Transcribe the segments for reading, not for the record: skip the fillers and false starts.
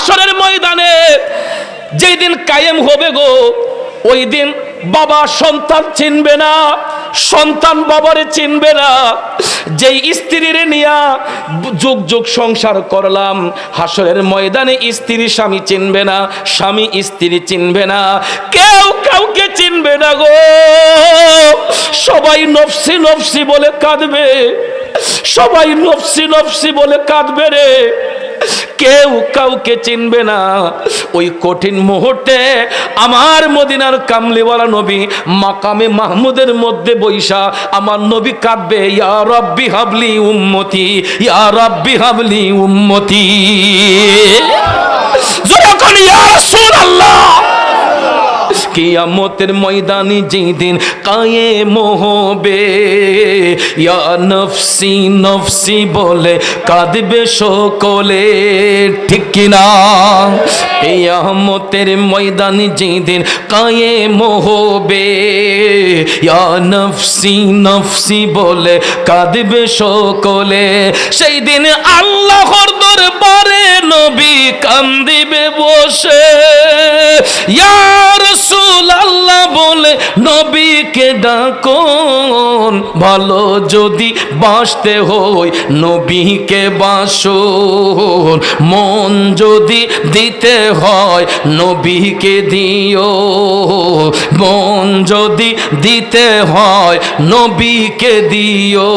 হাসরের ময়দানে যেই দিন কায়েম হবে গো, ওই দিন বাবা সন্তান চিনবে না, সন্তান বাবারে চিনবে না। যেই স্ত্রীর নিয়া যুগ যুগ সংসার করলাম, হাসরের ময়দানে স্ত্রী স্বামী চিনবে না, স্বামী স্ত্রী চিনবে না, কেউ কাউকে চিনবে না গো। সবাই নফসি নফসি বলে কাঁদবে, সবাই নফসি নফসি বলে কাঁদবে রে, কেউ কাউকে চিনবে না। ওই কঠিন মুহূর্তে আমার মদিনার কামলিওয়ালা নবী মাকামে মাহমুদের মধ্যে বৈশা আমার নবী কাঁদবে, ইয়া রাব্বি হাবলি উম্মতি, ইয়া রাব্বি হাবলি উম্মতি। যখন ইয়া রাসূলুল্লাহ কিয়ামতের ময়দানে যেদিন কায়েম হবে, ইয়া নফসি নফসি বলে কাঁদবে সকলে, ঠিক কিনা? কিয়ামতের ময়দানে যেদিন কায়েম হবে, ইয়া নফসি নফসি বলে কাঁদবে সকলে, সেই দিন আল্লাহর দরবারে নবী কান্দিবে বসে, ইয়া রাসূলুল্লাহ বলে নবীকে ডাকুন, ভালো যদি বাসতে হয় নবীকে বাসুন, মন যদি দিতে হয় নবীকে দিও, মন যদি দিতে হয় নবীকে দিও।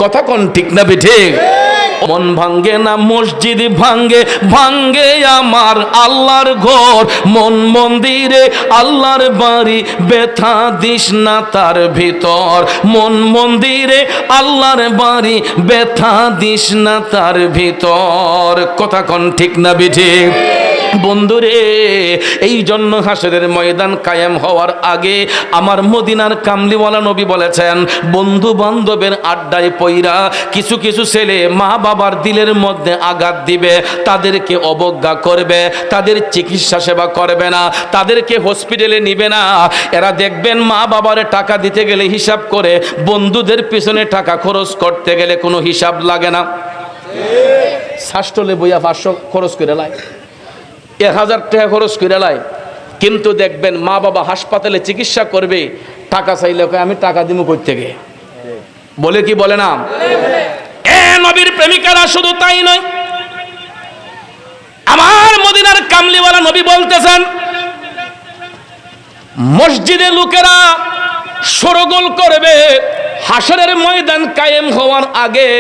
কথা কোন ঠিক না ঠিক? মন ভাঙ্গে না মসজিদ ভাঙ্গে, ভাঙ্গে আমার আল্লাহর ঘর, মন মন্দিরে আল্লাহর বাড়ি, ব্যথা দিস না তার ভিতর, মন মন্দিরে আল্লাহর বাড়ি, ব্যথা দিস না তার ভিতর। কথা কোন ঠিক না ঠিক? বন্ধুরে, এই জন্য হাসরের ময়দান কায়েম হওয়ার আগে আমার মদিনার কামলিওয়ালা নবী বলেছেন, বন্ধু বান্ধবের আড্ডায় পইরা কিছু কিছু ছেলে মা বাবার দিলের মধ্যে আঘাত দিবে, তাদেরকে অবজ্ঞা করবে, তাদের চিকিৎসা সেবা করবে না, তাদেরকে হসপিটালে নিবে না। এরা দেখবেন মা বাবারে টাকা দিতে গেলে হিসাব করে, বন্ধুদের পিছনে টাকা খরচ করতে গেলে কোনো হিসাব লাগে না। শাস্টলে বইয়া 500 খরচ করে লাই, 1000 টাকা খরচ করে লাই, কিন্তু দেখবেন মা বাবা হাসপাতালে চিকিৎসা করবে, টাকা চাইলে আমি টাকা দিব কই থেকে, বলে কি বলে না? এ নবীর প্রেমিকারা শুধু তাই নয়, আমার মদিনার কামলিওয়ালা নবী বলতেছেন, মসজিদে লোকেরা শোরগোল করবে, হাসরের ময়দান কায়েম হওয়ার আগে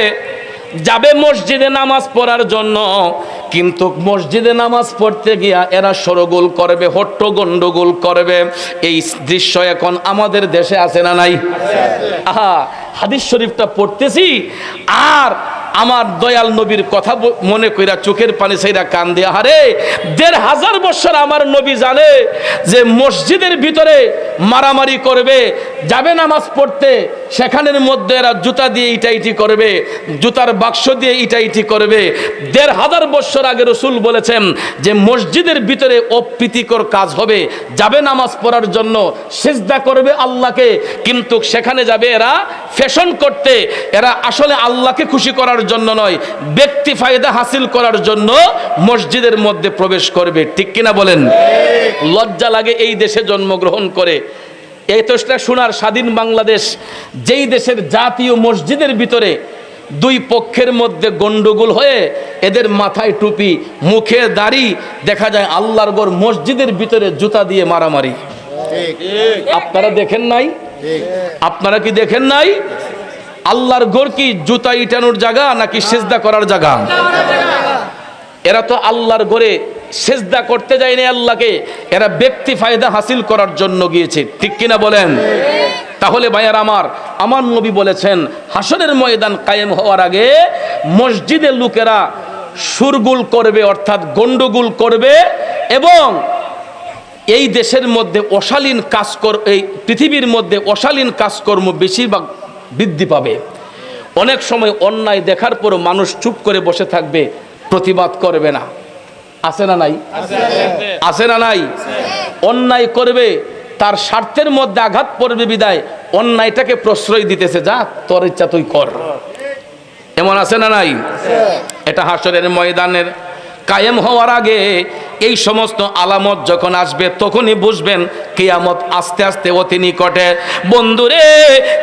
যাবে মসজিদে নামাজ পড়ার জন্য, কিন্তু মসজিদে নামাজ পড়তে গিয়া এরা শোরগোল করবে, হট্ট গন্ডগোল করবে। এই দৃশ্য এখন আমাদের দেশে আছে না নাই? আহা, হাদিস শরীফটা পড়তেছি আর আমার দয়াল নবীর কথা মনে কইরা চোখের পানি ছাইরা কান দিয়া, আরে 1500 বছর আমার নবী জানে যে মসজিদের ভিতরে মারামারি করবে, যাবে নামাজ পড়তে, সেখানের মধ্যে এরা জুতা দিয়ে ইটাইটি করবে, জুতার বাক্স দিয়ে ইটাইটি করবে। 1500 বছর আগে রাসূল বলেছেন যে মসজিদের ভিতরে অপ্রীতিকর কাজ হবে, যাবে নামাজ পড়ার জন্য সিজদা করবে আল্লাহকে, কিন্তু সেখানে যাবে এরা ফ্যাশন করতে, এরা আসলে আল্লাহকে খুশি করার জন্য নয়, ব্যক্তি ফায়দা হাসিল করার জন্য মসজিদের মধ্যে প্রবেশ করবে। ঠিক কিনা বলেন? লজ্জা লাগে এই দেশে জন্মগ্রহণ করে। এই তো শোনার স্বাধীন বাংলাদেশ, যেই দেশের জাতীয় মসজিদের ভিতরে দুই পক্ষের মধ্যে গন্ডগোল হয়ে এদের মাথায় টুপি, মুখে দাড়ি, দেখা যায় আল্লাহর ঘর মসজিদের ভিতরে জুতা দিয়ে মারামারি। আপনারা দেখেন নাই? আপনারা কি দেখেন নাই? আল্লাহর ঘর কি জুতা ইটানোর জায়গা নাকি সেজদা করার জায়গা? এরা তো আল্লাহর ঘরে সেজদা করতে যায় না আল্লাহকে, এরা ব্যক্তি ফায়দা হাসিল করার জন্য গিয়েছে। ঠিক কিনা বলেন? তাহলে ভাইয়ার আমার নবী বলেছেন, হাসরের ময়দান কায়েম হওয়ার আগে মসজিদে লোকেরা সুরগুল করবে, অর্থাৎ গন্ডগোল করবে, এবং এই দেশের মধ্যে অশালীন এই পৃথিবীর মধ্যে অশালীন কাজকর্ম বেশিরভাগ বৃদ্ধি পাবে। অনেক সময় অন্যায় দেখার পরও মানুষ চুপ করে বসে থাকবে, প্রতিবাদ করবে না। আছে না নাই? আছে না নাই? অন্যায় করবে, তার স্বার্থের মধ্যে আঘাত পড়বে বিদায় অন্যায়টাকে প্রশ্রয় দিতেছে, যা তোর ইচ্ছা তুই কর। এমন আছে না নাই? এটা হাসরের ময়দানের কায়েম হওয়ার আগে এই সমস্ত আলামত যখন আসবে তখনই বুঝবেন কিয়ামত আস্তে আস্তে অতি নিকটে। বন্ধুরে,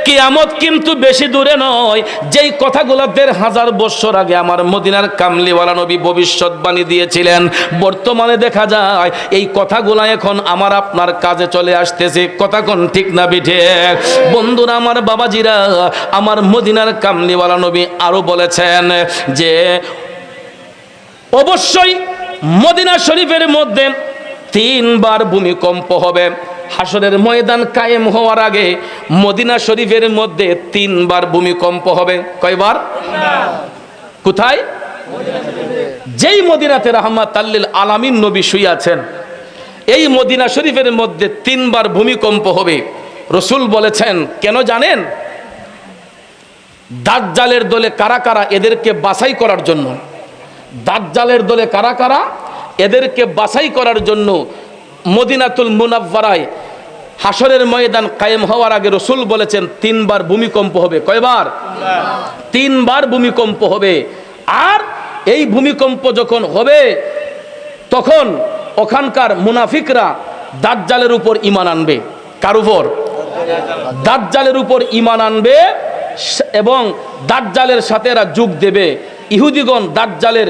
কিয়ামত কিন্তু বেশি দূরে নয়। যেই কথাগুলো ১,৫০০ বছর আগে আমার মদিনার কামলিওয়ালা নবী ভবিষ্যৎবাণী দিয়েছিলেন, বর্তমানে দেখা যায় এই কথাগুলো এখন আমার আপনার কাজে চলে আসতেছে। কথা কোন ঠিক না বিঠে? বন্ধুরা আমার, বাবাজিরা আমার, মদিনার কামলিওয়ালা নবী আরো বলেছেন যে অবশ্যই মদিনা শরীফের মধ্যে ৩ বার ভূমিকম্প হবে। হাসরের ময়দান কায়েম হওয়ার আগে মদিনা শরীফের মধ্যে ৩ বার ভূমিকম্প হবে। কয়বার? কোথায়? যেই মদিনাতে রাহমাতাল লিল আলামিন নবী শুয়ে আছেন, এই মদিনা শরীফের মধ্যে ৩ বার ভূমিকম্প হবে। রাসূল বলেছেন কেন জানেন? দাজ্জালের দলে কারা কারা, এদেরকে বাছাই করার জন্য। দাজ্জালের দলে কারা কারা, এদেরকে বাছাই করার জন্য মদিনাতুল মুনাওয়ারায় হাসরের ময়দান কায়েম হওয়ার আগে রাসূল বলেছেন ৩ বার ভূমিকম্প হবে। কয়বার? ৩ বার ভূমিকম্প হবে। আর এই ভূমিকম্প যখন হবে তখন ওখানকার মুনাফিকরা দাজ্জালের উপর ঈমান আনবে। কার উপর? দাজ্জালের উপর ঈমান আনবে এবং দাজ্জালের সাথে এরা যোগ দেবে। ইহুদিগণ দাজ্জালের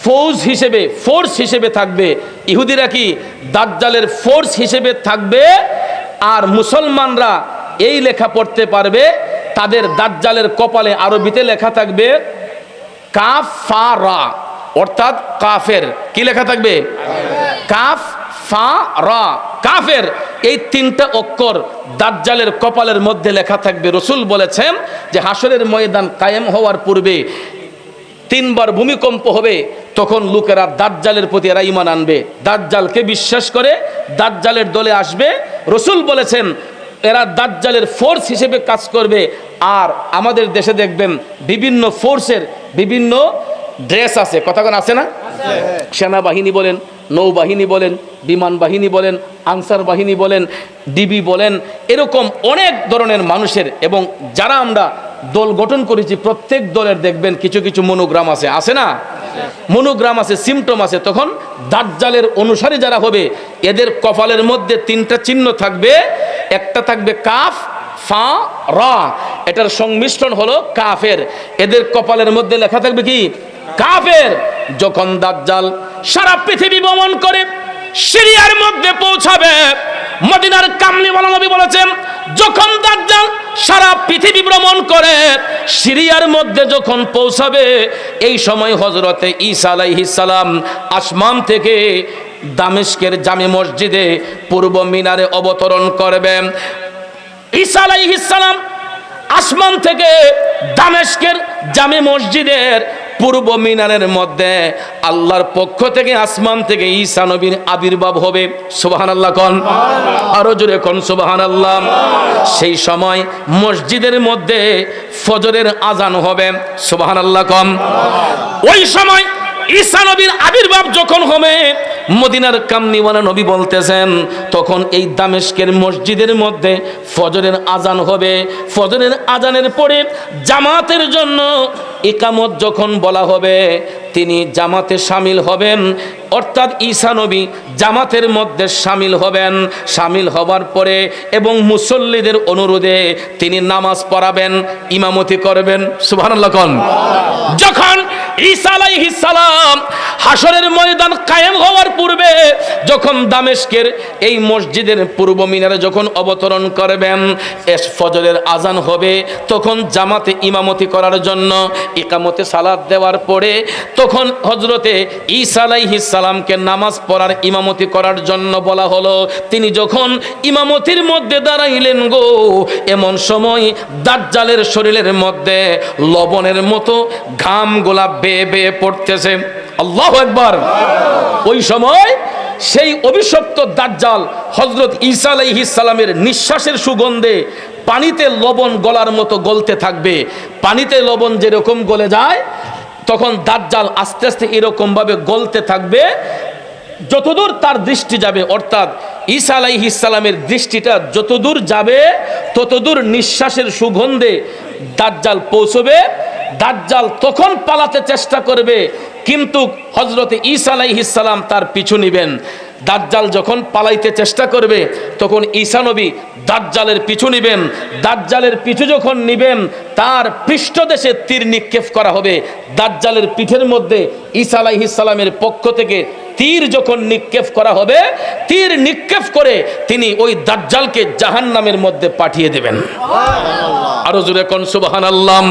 ফোর্স হিসেবে থাকবে। ইহুদিরা কি দাজ্জালের ফোর্স হিসেবে থাকবে, আর মুসলমানরা এই লেখা পড়তে পারবে। তাদের দাজ্জালের কপালে আরবিতে লেখা থাকবে কাফারা, অর্থাৎ কাফের। কি লেখা থাকবে? কাফ ফা রা, কাফের। এই 3টা অক্ষর দাজ্জালের কপালের মধ্যে লেখা থাকবে। রাসূল বলেছেন যে হাসরের ময়দান কায়েম হওয়ার পূর্বে 3 বার ভূমিকম্প হবে। তখন লোকেরা দাজ্জালের প্রতি এরা ঈমান আনবে, দাজ্জালকে বিশ্বাস করে দাজ্জালের দলে আসবে। রাসূল বলেছেন এরা দাজ্জালের ফোর্স হিসেবে কাজ করবে। আর আমাদের দেশে দেখবেন বিভিন্ন ফোর্সের বিভিন্ন ড্রেস আছে। কথাক্ষণ আছে না? সেনাবাহিনী বলেন, নৌবাহিনী বলেন, বিমান বাহিনী বলেন, আনসার বাহিনী বলেন, ডিবি বলেন, এরকম অনেক ধরনের মানুষের। এবং যারা আমরা দল গঠন করেছি প্রত্যেক দলের দেখবেন কিছু কিছু মনোগ্রাম আছে। আছে না? মনোগ্রাম আছে, সিমটম আছে। তখন দাজ্জালের অনুসারী যারা হবে এদের কপালের মধ্যে 3টা চিহ্ন থাকবে। একটা থাকবে কাফ ফা রা, এটার সংমিশ্রণ হলো কাফের। এদের কপালের মধ্যে লেখা থাকবে কি? কাফের। যখন দাজ্জাল সারা পৃথিবী ভ্রমণ করে সিরিয়ার মধ্যে পৌঁছাবে, মদিনার কামলিওয়ালা নবী বলেছেন যখন দাজ্জাল সারা পৃথিবী ভ্রমণ করে সিরিয়ার মধ্যে যখন পৌঁছাবে, এই সময় হযরতে ঈসা আলাইহিস সালাম আসমান থেকে দামেস্কের জামে মসজিদে পূর্ব মিনারে অবতরণ করবেন। ঈসা আলাইহিস সালাম আসমান থেকে দামেস্কের জামে মসজিদের পূর্ব মিনারের মধ্যে আল্লাহর পক্ষ থেকে আসমান থেকে ঈসা নবীর আবির্ভাব হবে। সুবহানাল্লাহ কোন? আরো জোরে কোন সুবহানাল্লাহ। সেই সময় মসজিদের মধ্যে ফজরের আজান হবে। সুবহানাল্লাহ কোন? ওই সময় ঈসা নবীর আবির্ভাব যখন হবে, মদিনার কামলিওয়ালা নবী বলতেছেন তখন এই দামেস্কের মসজিদের মধ্যে ফজরের আজান হবে। ফজরের আজানের পরে জামাতের জন্য ইকামত যখন বলা হবে, তিনি জামাতে শামিল হবেন। অর্থাৎ ঈসা নবী জামাতের মধ্যে শামিল হবেন। শামিল হবার পরে এবং মুসল্লিদের অনুরোধে তিনি নামাজ পড়াবেন, ইমামতি করবেন। সুবহানাল্লাহ কোন? যখন ঈসা আলাইহিস সালাম হাসরের ময়দান কায়েম হওয়ার পূর্বে যখন দামেস্কের এই মসজিদের পূর্ব মিনারে যখন অবতরণ করবেন, ফজরের আজান হবে, তখন জামাতে ইমামতি করার জন্য ইকামতে সালাত দেওয়ার পরে তখন হযরতে ঈসা আলাইহিস সালামকে নামাজ পড়ার ইমামতি করার জন্য বলা হলো। তিনি যখন ইমামতির মধ্যে দাঁড়াইলেন গো, এমন সময় দাজ্জালের শরীরের মধ্যে লবণের মতো ঘাম গোলাপ বেয়ে বেয়ে পড়তেছে। আল্লাহু আকবার। ওই সময় সেই অভিশপ্ত দাজ্জাল হযরত ঈসা আলাইহিস সালামের নিঃশ্বাসের সুগন্ধে পানিতে লবণ গলার মতো গলতে থাকবে। পানিতে লবণ যেরকম গলে যায়, তখন দাজ্জাল আস্তে আস্তে এরকম ভাবে গলতে থাকবে যতদূর তার দৃষ্টি যাবে। অর্থাৎ ঈসা আলাইহিস সালামের দৃষ্টিটা যতদূর যাবে ততদূর নিঃশ্বাসের সুগন্ধে দাজ্জাল পৌঁছবে। দাজ্জাল তখন পালাতে চেষ্টা করবে, কিন্তু হযরত ঈসা আলাইহিস সালাম তার পিছু নিবেন। দাজ্জাল যখন পালাইতে চেষ্টা করবে তখন ঈসা নবী দাজ্জালের পিছু নিবেন। দাজ্জালের পিছু যখন নিবেন তার পৃষ্ঠদেশে তীর নিক্ষেপ করা হবে। দাজ্জালের পিঠের মধ্যে ঈসা আলাইহিস সালামের পক্ষ থেকে তীর যখন নিক্ষেপ করা হবে, তীর নিক্ষেপ করে তিনি ওই দাজ্জালকে জাহান্নামের মধ্যে পাঠিয়ে দেবেন। আরো জোরে কোন সুবহানাল্লাহ।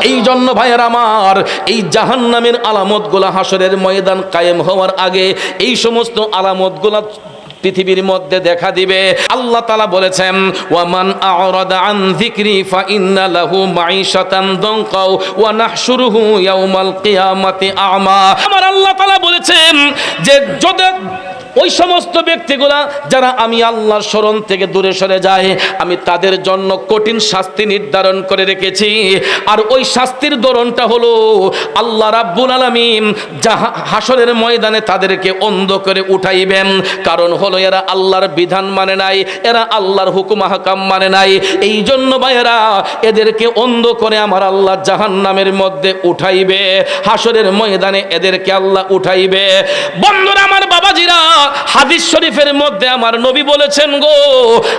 এই জন্য ভাইয়েরা আমার, এই জাহান্নামের আলামতগুলা হাসরের ময়দান কায়েম হওয়ার আগে এই সমস্ত আলামতগুলা পৃথিবীর মধ্যে দেখা দিবে। আল্লাহ তাআলা বলেছেন, ওয়ামান আ'রাদা আন যিকরি ফাইন্না লাহু মাঈশাতান দানকা ওয়া নাহশুরুহু ইয়াওমাল কিয়ামাতি আ'মা। আমার আল্লাহ তাআলা বলেছেন যে যদি ওই সমস্ত ব্যক্তিগুলা যারা আমি আল্লাহর শরণ থেকে দূরে সরে যায়, আমি তাদের জন্য কঠিন শাস্তি নির্ধারণ করে রেখেছি। আর ওই শাস্তির ধরনটা হলো আল্লাহ রাব্বুল আলামিন হাসরের ময়দানে তাদেরকে অন্ধ করে উঠাইবেন। কারণ হলো এরা আল্লাহর বিধান মানে নাই, এরা আল্লাহর হুকুম আহকাম মানে নাই। এই জন্য ভাইয়েরা এদেরকে অন্ধ করে আমার আল্লাহ জাহান্নামের মধ্যে উঠাইবে। হাসরের ময়দানে এদেরকে আল্লাহ উঠাইবে। বন্ধুরা আমার, বাবাজিরা, হাদিস শরীফের মধ্যে আমার নবী বলেছেন গো,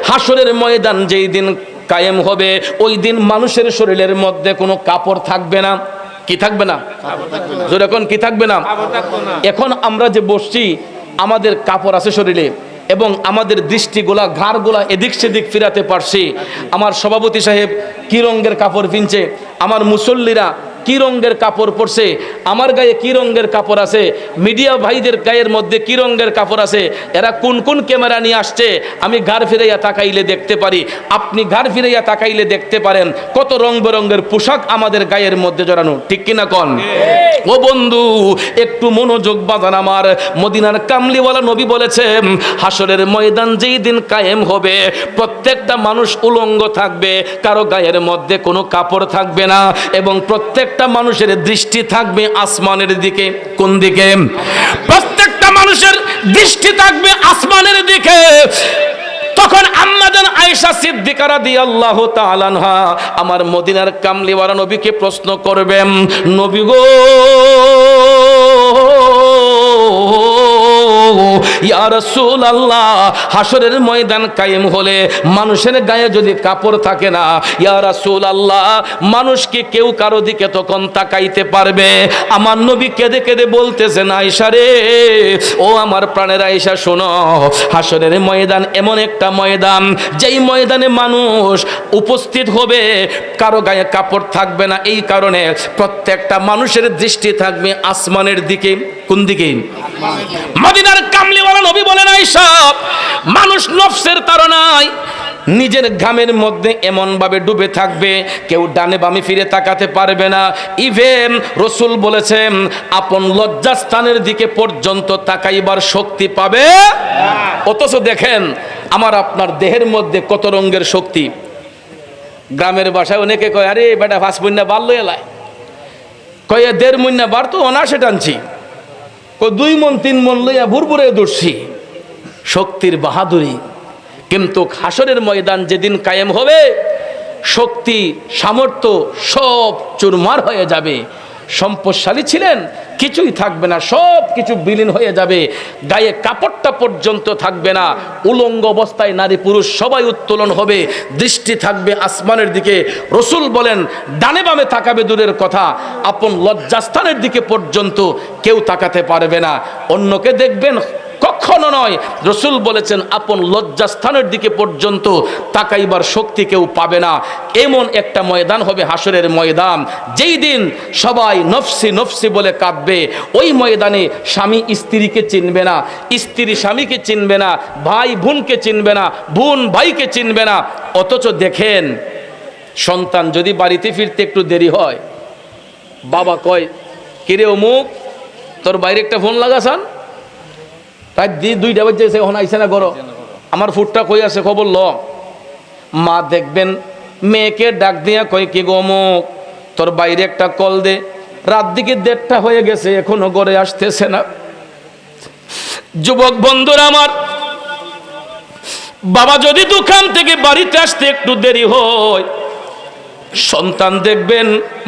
হাসরের ময়দান যেই দিন কায়েম হবে ওই দিন মানুষের শরীরের মধ্যে কোনো কাপড় থাকবে না। কি থাকবে না? যখন কি থাকবে না? এখন আমরা যে বসছি আমাদের কাপড় আছে শরীরে এবং আমাদের দৃষ্টিগুলা ঘাড়গুলা এদিক সেদিক ফিরাতে পারছি। আমার সভাপতি সাহেব কি রঙের কাপড় পিনছে, আমার মুসল্লিরা কি রঙের কাপড় পরছে, আমার গায়ে কি রঙের কাপড় আছে, মিডিয়া ভাইদের গায়ের মধ্যে কি রঙের কাপড় আছে, এরা কোন কোন ক্যামেরা নিয়ে আসছে আমি ঘাড় ফিরাইয়া তাকাইলে দেখতে পারি। আপনি ঘাড় ফিরাইয়া তাকাইলে দেখতে পারেন কত রং বেরঙের পোশাক আমাদের গায়ের মধ্যে জড়ানো। ঠিক কিনা কোন? ও বন্ধু, একটু মনোযোগ বাঁধান আমার। মদিনার কামলিওয়ালা নবী বলেছেন, হাসরের ময়দান যেই দিন কায়েম হবে প্রত্যেকটা মানুষ উলঙ্গ থাকবে, কারো গায়ের মধ্যে কোনো কাপড় থাকবে না এবং প্রত্যেকটা মানুষের দৃষ্টি থাকবে আসমানের দিকে। কোন দিকে? প্রত্যেকটা মানুষের দৃষ্টি থাকবে আসমানের দিকে। তখন আম্মাজান আয়েশা সিদ্দিকা রাদিয়াল্লাহু তাআলা আনহা আমার মদিনার কামলিওয়ালা নবীকে প্রশ্ন করবেন, নবী গো, ইয়া রাসূলুল্লাহ, হাসরের ময়দান কায়েম হলে মানুষের গায়ে যদি কাপড় থাকে না, ইয়া রাসূলুল্লাহ, মানুষ কি কেউ কারো দিকে তখন তাকাইতে পারবে? আমার নবী কেঁদে কেঁদে বলতেছেন, আয়েশা রে, ও আমার প্রাণের আয়েশা, শোনো, হাসরের ময়দান এমন একটা ময়দান যেই ময়দানে মানুষ উপস্থিত হবে কারো গায়ে কাপড় থাকবে না। এই কারণে প্রত্যেকটা মানুষের দৃষ্টি থাকবে আসমানের দিকে। কোন দিকে? মদিনার কামলিওয়ালা নবী বলেন, আয়েশা, মানুষ নফসের তাড়নায় নিজের ঘামের মধ্যে এমন ভাবে ডুবে থাকবে কেউ ডানে বামে ফিরে তাকাতে পারবে না। ইভেন রাসূল বলেছেন আপন লজ্জাস্থানের দিকে পর্যন্ত তাকাইবার শক্তি পাবে না। অথচ দেখেন আমার আপনার দেহের মধ্যে কত রঙের শক্তি। গ্রামের ভাষায় অনেকে কয়, আরে বেটা 5 মহিনা বার লই এলাই, কয়ে 1.5 মহিনা বার তো অনাসে টানছি, 2 মন 3 মন লইয়া ভুরভুরে দৌড়ছি। শক্তির বাহাদুরি। কিন্তু হাসরের ময়দান যেদিন কায়েম হবে শক্তি সামর্থ্য সব চুরমার হয়ে যাবে। সম্পদশালী ছিলেন, কিছুই থাকবে না, সব কিছু বিলীন হয়ে যাবে। গায়ে কাপড়টা পর্যন্ত থাকবে না। উলঙ্গ অবস্থায় নারী পুরুষ সবাই উত্তোলন হবে, দৃষ্টি থাকবে আসমানের দিকে। রাসূল বলেন ডানে বামে তাকাবে দূরের কথা, আপন লজ্জাস্থানের দিকে পর্যন্ত কেউ তাকাতে পারবে না। অন্যকে দেখবেন কখনো নয়। রাসূল বলেছেন আপন লজ্জাস্থানের দিকে পর্যন্ত তাকাইবার শক্তি কেউ পাবে না। এমন একটা ময়দান হবে হাসরের ময়দান, যেই দিন সবাই নফসি নফসি বলে কাঁদবে। ওই ময়দানে স্বামী স্ত্রীকে চিনবে না, স্ত্রী স্বামীকে চিনবে না, ভাই বোনকে চিনবে না, বোন ভাইকে চিনবে না। অথচ দেখেন সন্তান যদি বাড়িতে ফিরতে একটু দেরি হয়, বাবা কয়, কিরে অমুক, তোর বাইরে একটা ফোন লাগাছান, রাত 2টা বাজে এখন আইসে না করো, আমার ফুটটা কই আছে খবর ল। মা দেখবেন মেয়েকে ডাক দিয়া কয়, কি গো অমুক, তোর বাইরে একটা কল দে, রাত দিকে 1:30 হয়ে গেছে এখনো ঘরে আসতেছে না। যুবক বন্ধুরা আমার, বাবা যদি দোকান থেকে বাড়িতে আসতে একটু দেরি হয়, সন্তান দেখবেন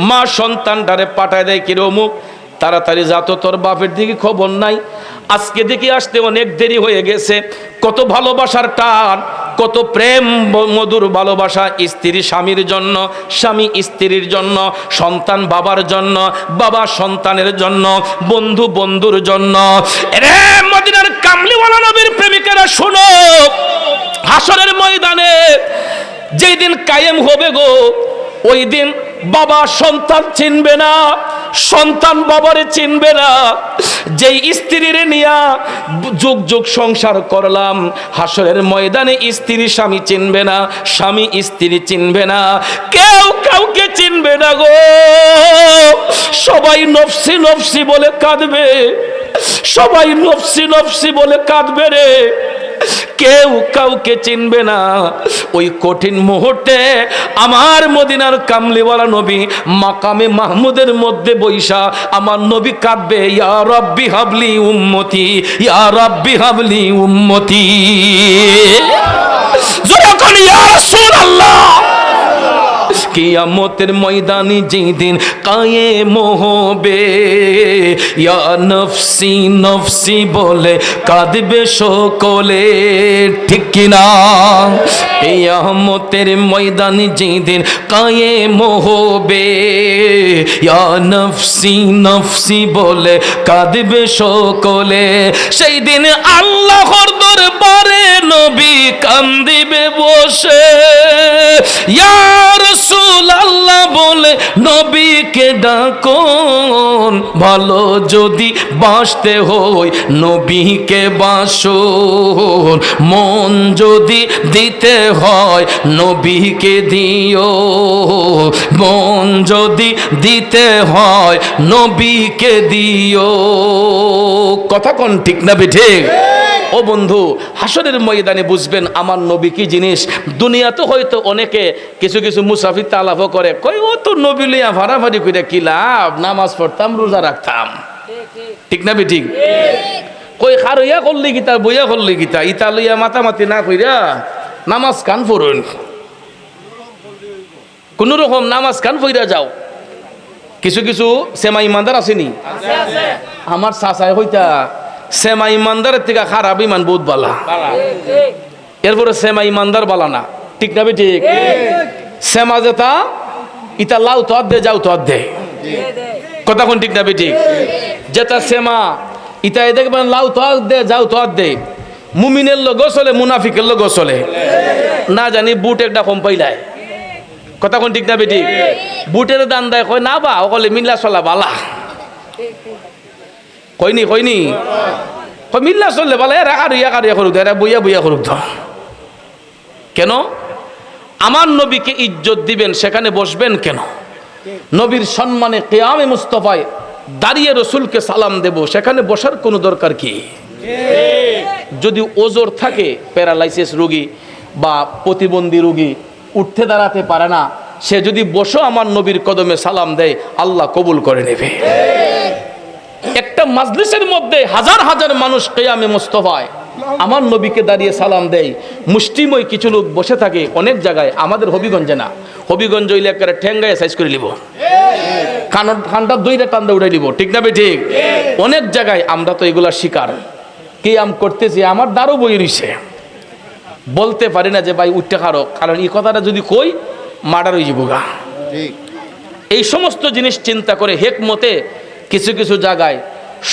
মা সন্তানটারে পাঠায় দেয়, কি রে অমুক তাড়াতাড়ি যা তো, তোর বাপের দিকে খবর নাই, আজকে দেখি আসতে অনেক দেরি হয়ে গেছে। কত ভালোবাসার টান, কত প্রেম মধুর ভালোবাসা, স্ত্রী স্বামীর জন্য, স্বামী স্ত্রীর জন্য, সন্তান বাবার জন্য, বাবা সন্তানের জন্য, বন্ধু বন্ধুর জন্য। রে মদিনার কামলিওয়ালা নবীর প্রেমিকেরা শোনো, হাসরের ময়দানে যেই দিন কায়েম হবে গো, ওই দিন বাবা সন্তান চিনবে না, সন্তান বাবারে চিনবে না। যেই স্ত্রীর নিয়া যুগ যুগ সংসার করলাম, হাসরের ময়দানে স্ত্রী স্বামী চিনবে না, স্বামী স্ত্রী চিনবে না, কেউ কাউকে চিনবে না গো। সবাই নফসি নফসি বলে কাঁদবে, সবাই নফসি নফসি বলে কাঁদবে রে, কেউ কাউকে চিনবে না। ওই কঠিন মুহূর্তে আমার মদিনার কামলিওয়ালা নবী মাকামে মাহমুদের মধ্যে বৈশা আমার নবী কাঁদবে, ইয়া রাব্বি হাবলি উম্মতি, ইয়া রাব্বি হাবলি উম্মতি। যখন ইয়া রাসূলুল্লাহ কিয়ামতের ময়দানে যেদিন কায়েম হবে, ইয়া নফসি নফসি বলে কাঁদবে সকলে, ঠিক কিনা? কিয়ামতের ময়দানে যেদিন কায়েম হবে, ইয়া নফসি নফসি বলে কাঁদবে সকলে, সেই দিন আল্লাহর দরবারে নবী কান্দিবে বসে, ইয়া রাসূলুল্লাহ বলে নবীকে ডাকুন, ভালো যদি বাসতে হয় নবীকে বাসুন, মন যদি দিতে হয় নবীকে দিও, মন যদি দিতে হয় নবীকে দিও। কথা কোন ঠিক না বেঠিক? ও বন্ধু, হাসরের ময়দানে বুঝবেন আমার নবী কি জিনিস। দুনিয়াতে হয়তো অনেকে কিছু কিছু মুসাফির তালাফও করে, কই ও তো নবী লইয়া ভাড়াভাড়ি করে কি লাভ, নামাজ পড়তাম রোজা রাখতাম, ঠিক না বেঠিক? কই খারইয়া করলি গীতা, বইয়া করলি গীতা, ইতা লইয়া মাতামাতি না কইরা নামাজ কান পড়ুন, কোন রকম নামাজ কান পড়া যাও। কিছু কিছু সেমা ইমানদার আসেনি, আমার চাচাই হইতা সেমা ইমানদারের থেকে খারাপ ইমান বহুত বালা, এরপরে সেমা ইমানদার বালা না, ঠিক না বেঠিক? সেমা যেটা ইতা লাউ তো দে, যাও তো দে, কথা কোন ঠিক না বেঠিক? যেটা সেমা ইতা দেখবেন লাউ তো দে, যাও তো দে, মুমিনের লোক চলে, মুনাফিকের লোক চলে, না জানি বুট একটা কম পাইলায়, কথা কোন ঠিক না বেঠিক? বুটের দান দেয়, কয় না বা ওকলে মিল্লা চলা বালা, কইনি কইনি মিল্লা চললে বলে এরা কারিয়া কারিয়া করুক, এরা বইয়া বইয়া করুক। তো কেন আমার নবীকে ইজ্জত দিবেন, সেখানে বসবেন কেন? নবীর সম্মানে কিয়ামে মুস্তাফায় দাঁড়িয়ে রসুলকে সালাম দেব, সেখানে বসার কোনো দরকার কি? যদি ওজোর থাকে, প্যারালাইসিস রোগী বা প্রতিবন্ধী রোগী উঠতে দাঁড়াতে পারে না, সে যদি বসো আমার নবীর কদমে সালাম দেয়, আল্লাহ কবুল করে নেবে। একটা মাজলিসের মধ্যে হাজার হাজার মানুষ কিয়ামে মুস্তাফায় আমার নবীকে দাঁড়িয়ে সালাম দেয়, মুষ্টিময় কিছু লোক বসে থাকে অনেক জায়গায়, আমাদের হবিগঞ্জে না, হবিগঞ্জ হইলে একটা ঠেঙ্গায় সাইজ করে নিব, খানটা দুইটা টান্দা উঠাই দিব, ঠিক না ঠিক? অনেক জায়গায় আমরা তো এগুলা শিকার, কিয়াম করতেছি, আমার দারু বই রইছে, বলতে পারি না যে ভাই উঠতে খারো, কারণ এই কথাটা যদি কই মার্ডার হয়ে যাবো গা। এই সমস্ত জিনিস চিন্তা করে হেকমতে কিছু কিছু জায়গায়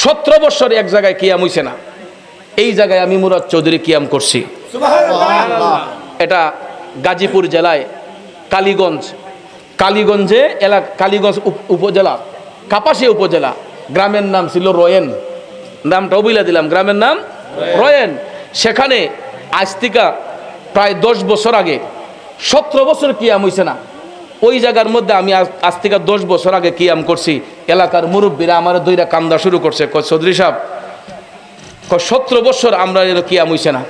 17 বছর এক জায়গায় কিয়াম হইছে না, এই জায়গায় আমি মুরাদ চৌধুরী কিয়াম করছি। এটা গাজীপুর জেলায় কালীগঞ্জে এলাকা, কালীগঞ্জ উপজেলা, কাপাসিয়া উপজেলা, গ্রামের নাম ছিল রয়েন, নামটাও বইলা দিলাম, গ্রামের নাম রয়েন। সেখানে আজ থেকে প্রায় 10 বছর আগে 17 বছর কিয়াম হইছে না, ওই জায়গার মধ্যে আমি আজ থেকে 10 বছর আগে কিয়াম করছি। এলাকার মুরব্বীরা আমার দইরা কান্দা শুরু করছে, কয় চৌধুরী সাহেব 17 বছর আমরা কিয়াম হইছে না।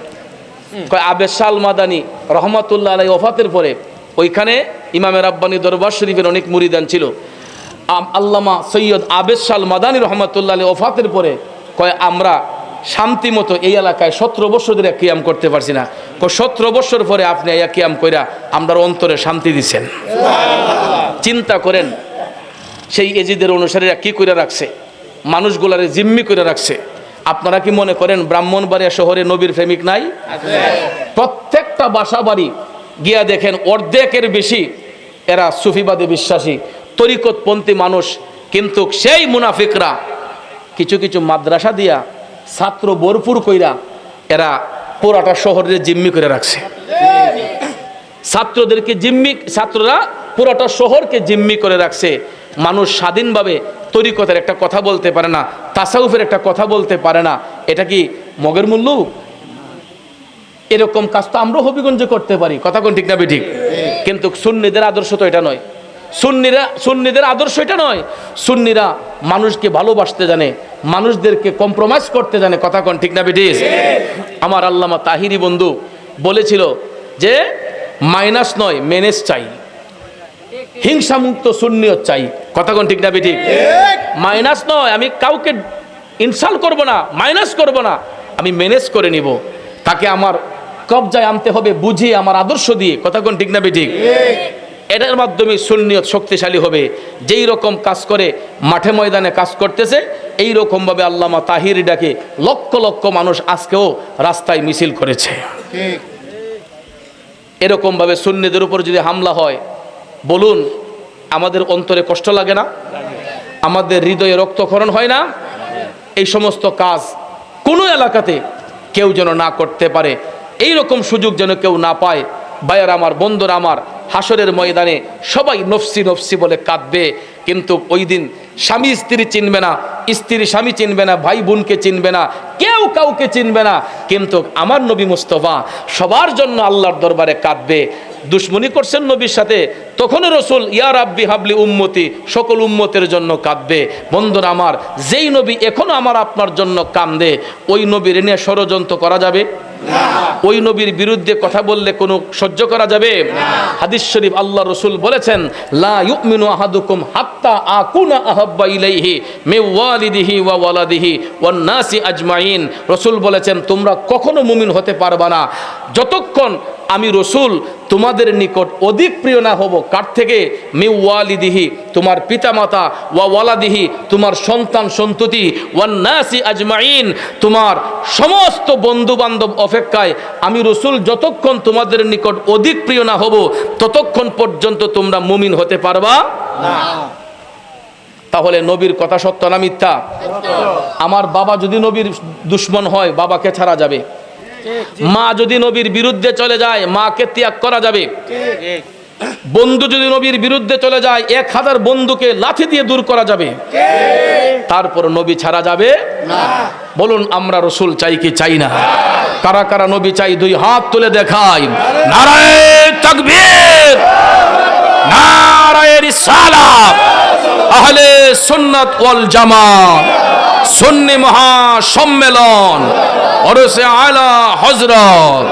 কয় আবেদ শাহ মাদানী রহমাতুল্লাহ আলাইহি ওফাতের পরে ওইখানে ইমামে রাব্বানী দরবার শরীফের অনেক মুরিদান ছিল, আল্লামা সৈয়দ আবেদ শাহ মাদানী রহমাতুল্লাহ আলাইহি ওফাতের পরে কয় আমরা শান্তি মতো এই এলাকায় 17 বছর ধরে কিয়াম করতে পারছি না। 17 বছর পরে আপনি এই কিয়াম কইরা আমরার অন্তরে শান্তি দিচ্ছেন। চিন্তা করেন সেই এজিদের অনুসারীরা কি করে রাখছে, মানুষগুলারে জিম্মি করে রাখছে। আপনারা কি মনে করেন ব্রাহ্মণবাড়িয়া শহরে নবীর প্রেমিক নাই? প্রত্যেকটা বাসা বাড়ি গিয়া দেখেন অর্ধেকের বেশি এরা সুফিবাদে বিশ্বাসী, তরিকতপন্থী মানুষ। কিন্তু সেই মুনাফিকরা কিছু কিছু মাদ্রাসা দিয়া ছাত্র ভরপুর কইরা এরা পুরাটা শহরে জিম্মি করে রাখছে। ছাত্ররা পুরাটা শহরকে জিম্মি করে রাখছে। মানুষ স্বাধীনভাবে তরিকতের একটা কথা বলতে পারে না, তাসাউফের একটা কথা বলতে পারে না। এটা কি মগের মূল্য? এরকম কাজ তো আমরা হবিগঞ্জে করতে পারি, কথা কোন ঠিক না ঠিক? কিন্তু সুন্নিদের আদর্শ তো এটা নয়। সুন্নিদের আদর্শ এটা নয়। সুন্নিরা মানুষকে ভালোবাসতে জানে, মানুষদেরকে কম্প্রোমাইজ করতে জানে, কথা কোন ঠিক না ঠিক? আমার আল্লামা তাহিরি বন্ধু বলেছিল যে মাইনাস নয় মেনেজ চাই, হিংসামুক্ত সুন্নিয়ত চাই, কথা কোন ঠিক না ঠিক? মাইনাস নয়, আমি কাউকে ইনসাল্ট করব না, মাইনাস করব না, আমি ম্যানেজ করে নিব। তাকে আমার কবজায় আনতে হবে বুঝিয়ে, আমার আদর্শ দিয়ে, কথা কোন ঠিক না ঠিক? এটার মাধ্যমে সুন্নিয়ত শক্তিশালী হবে। যেই রকম কাজ করে মাঠে ময়দানে কাজ করতেছে, এই রকমভাবে আল্লামা তাহিরি ডাকে লক্ষ লক্ষ মানুষ আজকেও রাস্তায় মিছিল করেছে। এরকমভাবে সুন্নিদের উপর যদি হামলা হয়, বলুন আমাদের অন্তরে কষ্ট লাগে না? আমাদের হৃদয়ে রক্তক্ষরণ হয় না? এই সমস্ত কাজ কোনো এলাকাতে কেউ যেন না করতে পারে, এই রকম সুযোগ যেন কেউ না পায়। ভাইয়ার আমার, বন্ধুরা আমার, হাসরের ময়দানে সবাই নফসি নফসি বলে কাঁদবে। কিন্তু ওই দিন স্বামী স্ত্রী চিনবে না, স্ত্রী স্বামী চিনবে না, ভাই বোনকে চিনবে না, কেউ কাউকে চিনবে না। কিন্তু আমার নবী মুস্তফা সবার জন্য আল্লাহর দরবারে কাঁদবে। দুশ্মনী করছেন নবীর সাথে, তখনও রসুল ইয়া রাব্বি হাবলি উম্মতি, সকল উম্মতের জন্য কাঁদবে। বন্ধুরা আমার, যেই নবী এখনো আমার আপনার জন্য কান্দে, ওই নবীর নিয়ে ষড়যন্ত্র করা যাবে? ওই নবীর বিরুদ্ধে কথা বললে কোনো সহ্য করা যাবে? হাদিস শরীফ আল্লাহ রসুল বলেছেন, লা ইউমিনু আহাদুকুম হাত্তা আকুনা আহাব্বা ইলাইহি মিন ওয়ালিদিহি ওয়া ওয়ালাদিহি ওয়ান নাসি আজমাইন। রসুল বলেছেন, তোমরা কখনো মুমিন হতে পারবা না যতক্ষণ আমি রসুল তোমাদের নিকট অধিক প্রিয় না হব। কার থেকে? মি ওয়ালিদিহি, তোমার পিতামাতা, ওয়া ওয়ালাদিহি, তোমার সন্তান সন্ততি, ওয়ান নাসি আজমাইন, তোমার সমস্ত বন্ধু বান্ধব অপেক্ষায় আমি রসুল যতক্ষণ তোমাদের নিকট অধিক প্রিয় না হব, ততক্ষণ পর্যন্ত তোমরা মুমিন হতে পারবা না। তাহলে নবীর কথা সত্য না মিথ্যা? আমার বাবা যদি নবীর দুশ্মন হয়, বাবাকে ছাড়া যাবে। মা যদি নবীর বিরুদ্ধে চলে যায়, মাকে ত্যাগ করা যাবে। বন্ধু যদি নবীর বিরুদ্ধে চলে যায়, 1000 বন্ধুকে লাঠি দিয়ে দূর করা যাবে। তারপর নবী ছাড়া যাবে না। বলুন আমরা রসুল চাই কি চাই না? কারা কারা নবী চাই? 2 হাত তুলে দেখাই। নারায়ে তাকবীর, নারায়ে রিসালাত, আহলে সুন্নাত ওয়াল জামাত, সুন্নি মহা সম্মেলন, ওরসে আলা হযরত